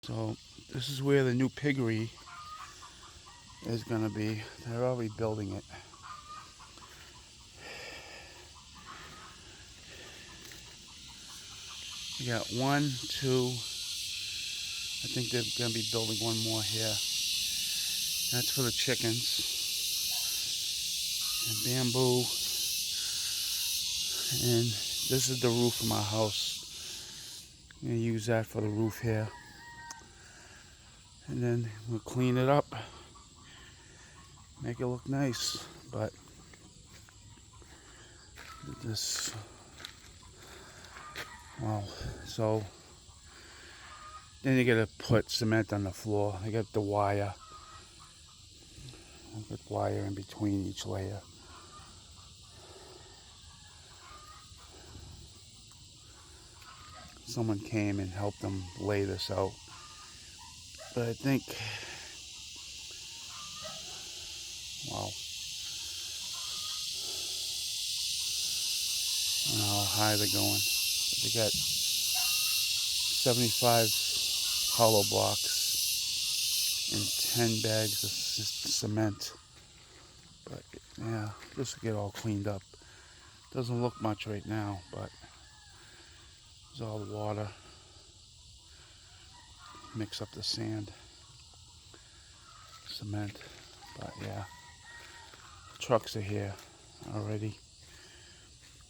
So this is where the new piggery is going to be. They're already building it. We got 1, 2. I think they're going to be building one more here. That's for the chickens. And bamboo. And this is the roof of my house. I'm going to use that for the roof here. And then we'll clean it up. Make it look nice. But this, well, so then you gotta put cement on the floor. I got the wire. I put wire in between each layer. Someone came and helped them lay this out. But I think, wow. I don't know how high they're going. But they got 75 hollow blocks and 10 bags of cement. But yeah, this will get all cleaned up. Doesn't look much right now, but there's all the water. Mix up the sand, cement. But yeah, trucks are here already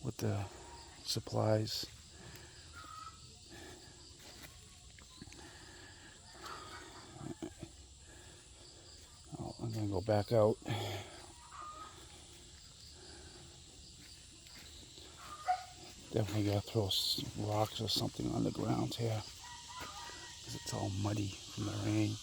with the supplies. Oh, I'm gonna go back out. Definitely gotta throw rocks or something on the ground here because it's all muddy from the rain.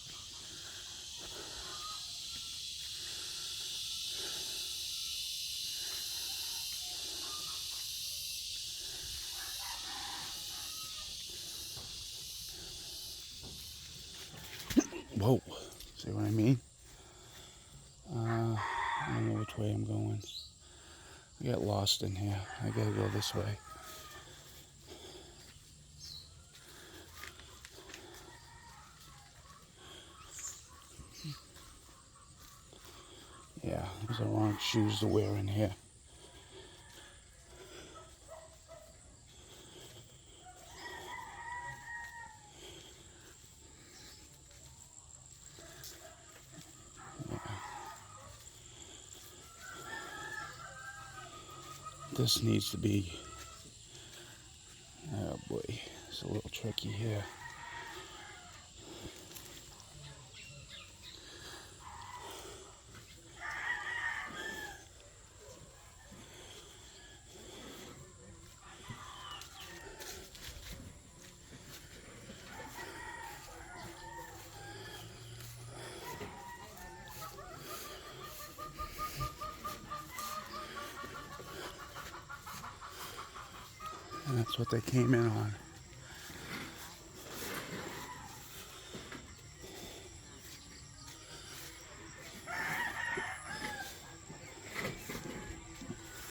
Whoa, see what I mean? I don't know which way I'm going. I got lost in here. I gotta go this way. Yeah, those are the wrong shoes to wear in here. This needs to be, oh boy, it's a little tricky here. And that's what they came in on.